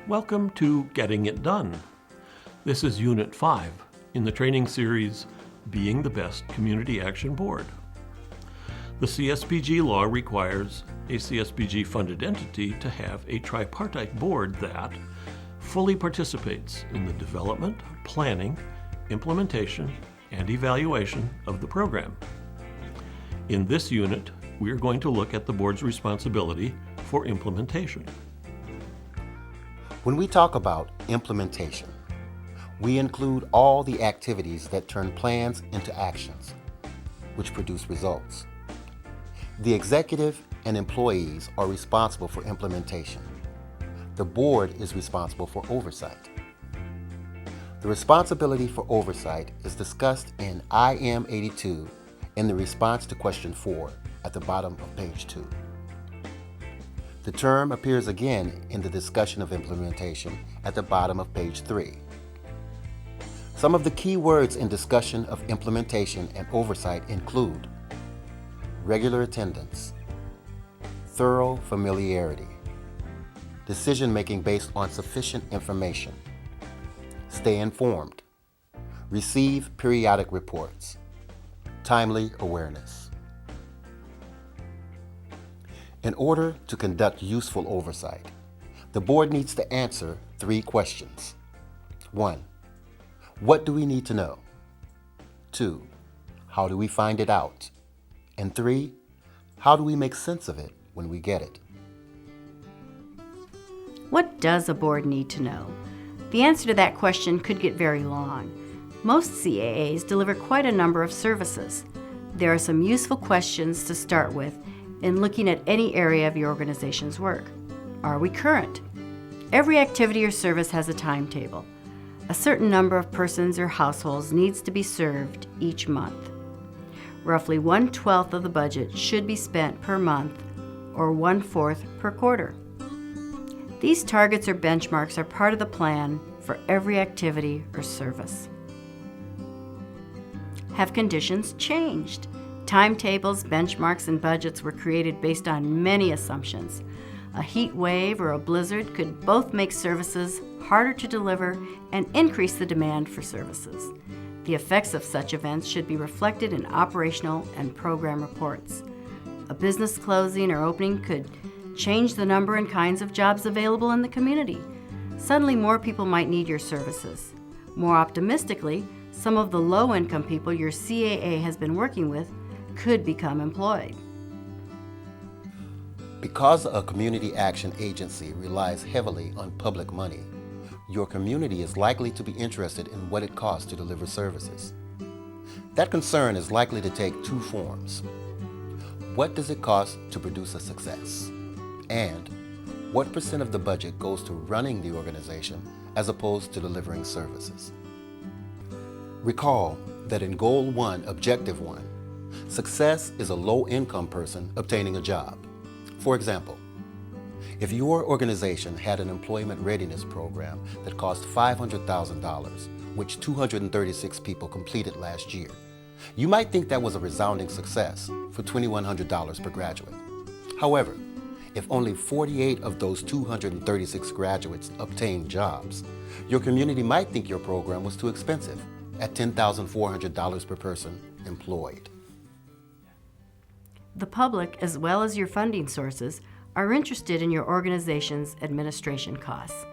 Welcome to Getting It Done. This is Unit 5 in the training series, Being the Best Community Action Board. The CSBG law requires a CSBG-funded entity to have a tripartite board that fully participates in the development, planning, implementation, and evaluation of the program. In this unit, we are going to look at the board's responsibility for implementation. When we talk about implementation, we include all the activities that turn plans into actions, which produce results. The executive and employees are responsible for implementation. The board is responsible for oversight. The responsibility for oversight is discussed in IM 82 in the response to question 4 at the bottom of page 2. The term appears again in the discussion of implementation at the bottom of page 3. Some of the key words in discussion of implementation and oversight include regular attendance, thorough familiarity, decision-making based on sufficient information, stay informed, receive periodic reports, timely awareness. In order to conduct useful oversight, the board needs to answer 3 questions. 1. What do we need to know? 2. How do we find it out? And 3. How do we make sense of it when we get it? What does a board need to know? The answer to that question could get very long. Most CAAs deliver quite a number of services. There are some useful questions to start with in looking at any area of your organization's work. Are we current? Every activity or service has a timetable. A certain number of persons or households needs to be served each month. Roughly 1/12 of the budget should be spent per month or 1/4 per quarter. These targets or benchmarks are part of the plan for every activity or service. Have conditions changed? Timetables, benchmarks, and budgets were created based on many assumptions. A heat wave or a blizzard could both make services harder to deliver and increase the demand for services. The effects of such events should be reflected in operational and program reports. A business closing or opening could change the number and kinds of jobs available in the community. Suddenly, more people might need your services. More optimistically, some of the low-income people your CAA has been working with could become employed. Because a community action agency relies heavily on public money, your community is likely to be interested in what it costs to deliver services. That concern is likely to take 2 forms. What does it cost to produce a success? And what % of the budget goes to running the organization as opposed to delivering services? Recall that in Goal 1, Objective 1, success is a low-income person obtaining a job. For example, if your organization had an employment readiness program that cost $500,000, which 236 people completed last year, you might think that was a resounding success for $2,100 per graduate. However, if only 48 of those 236 graduates obtained jobs, your community might think your program was too expensive at $10,400 per person employed. The public, as well as your funding sources, are interested in your organization's administration costs.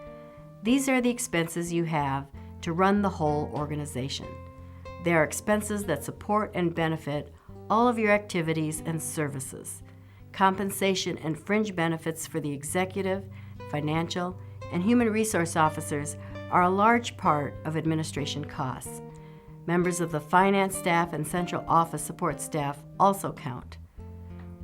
These are the expenses you have to run the whole organization. They are expenses that support and benefit all of your activities and services. Compensation and fringe benefits for the executive, financial, and human resource officers are a large part of administration costs. Members of the finance staff and central office support staff also count.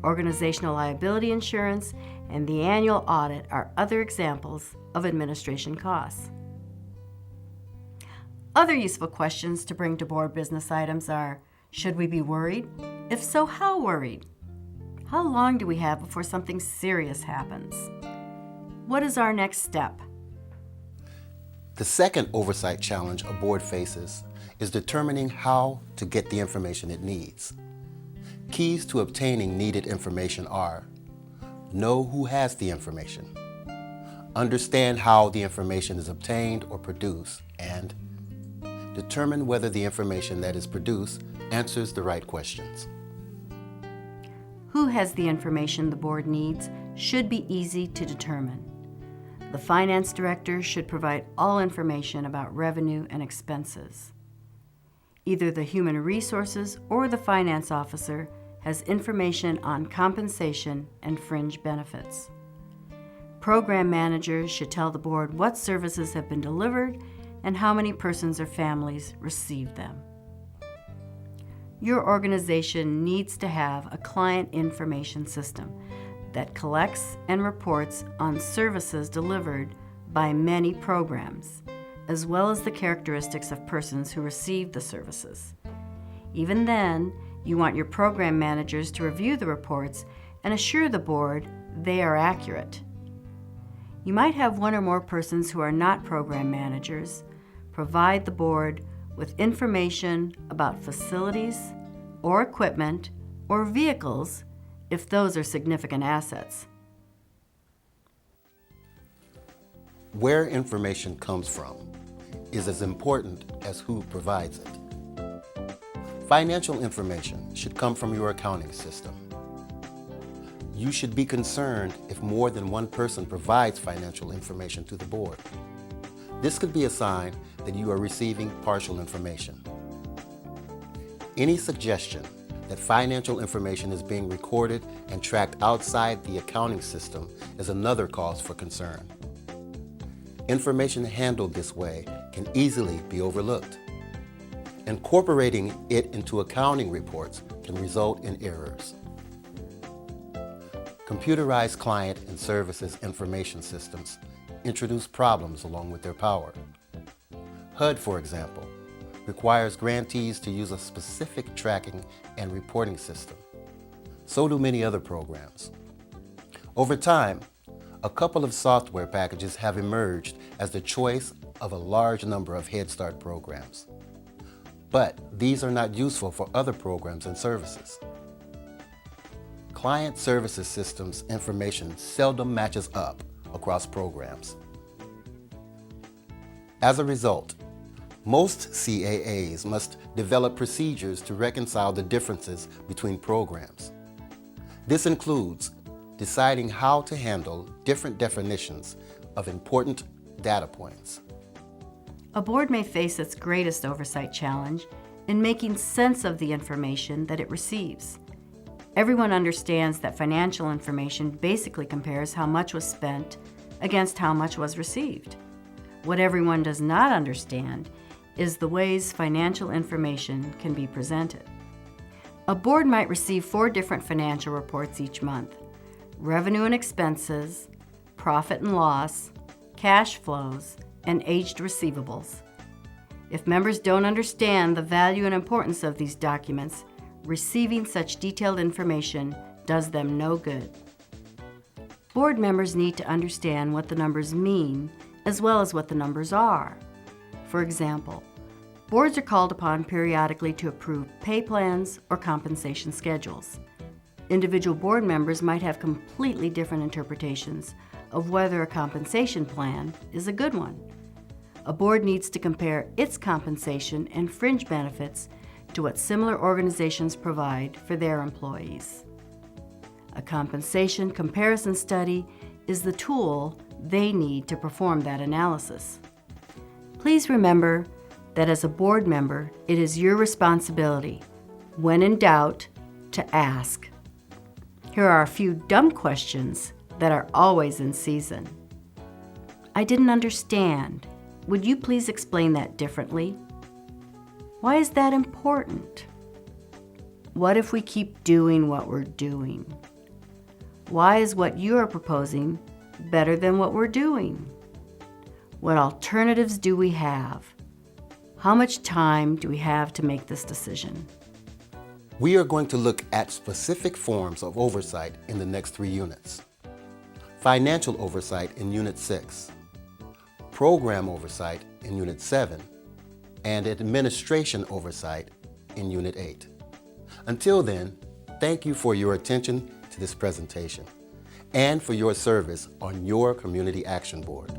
Organizational liability insurance and the annual audit are other examples of administration costs. Other useful questions to bring to board business items are, should we be worried? If so, how worried? How long do we have before something serious happens? What is our next step? The second oversight challenge a board faces is determining how to get the information it needs. Keys to obtaining needed information are: know who has the information, understand how the information is obtained or produced, and determine whether the information that is produced answers the right questions. Who has the information the board needs should be easy to determine. The finance director should provide all information about revenue and expenses. Either the human resources or the finance officer has information on compensation and fringe benefits. Program managers should tell the board what services have been delivered and how many persons or families received them. Your organization needs to have a client information system that collects and reports on services delivered by many programs, as well as the characteristics of persons who receive the services. Even then, you want your program managers to review the reports and assure the board they are accurate. You might have one or more persons who are not program managers provide the board with information about facilities or equipment or vehicles if those are significant assets. Where information comes from is as important as who provides it. Financial information should come from your accounting system. You should be concerned if more than one person provides financial information to the board. This could be a sign that you are receiving partial information. Any suggestion that financial information is being recorded and tracked outside the accounting system is another cause for concern. Information handled this way can easily be overlooked. Incorporating it into accounting reports can result in errors. Computerized client and services information systems introduce problems along with their power. HUD, for example, requires grantees to use a specific tracking and reporting system. So do many other programs. Over time, a couple of software packages have emerged as the choice of a large number of Head Start programs. But these are not useful for other programs and services. Client services systems information seldom matches up across programs. As a result, most CAAs must develop procedures to reconcile the differences between programs. This includes deciding how to handle different definitions of important data points. A board may face its greatest oversight challenge in making sense of the information that it receives. Everyone understands that financial information basically compares how much was spent against how much was received. What everyone does not understand is the ways financial information can be presented. A board might receive 4 different financial reports each month: revenue and expenses, profit and loss, cash flows, and aged receivables. If members don't understand the value and importance of these documents, receiving such detailed information does them no good. Board members need to understand what the numbers mean as well as what the numbers are. For example, boards are called upon periodically to approve pay plans or compensation schedules. Individual board members might have completely different interpretations of whether a compensation plan is a good one. A board needs to compare its compensation and fringe benefits to what similar organizations provide for their employees. A compensation comparison study is the tool they need to perform that analysis. Please remember that as a board member, it is your responsibility, when in doubt, to ask. Here are a few dumb questions that are always in season. I didn't understand. Would you please explain that differently? Why is that important? What if we keep doing what we're doing? Why is what you are proposing better than what we're doing? What alternatives do we have? How much time do we have to make this decision? We are going to look at specific forms of oversight in the next 3 units. Financial oversight in Unit 6, program oversight in Unit 7, and administration oversight in Unit 8. Until then, thank you for your attention to this presentation. and for your service on your Community Action Board.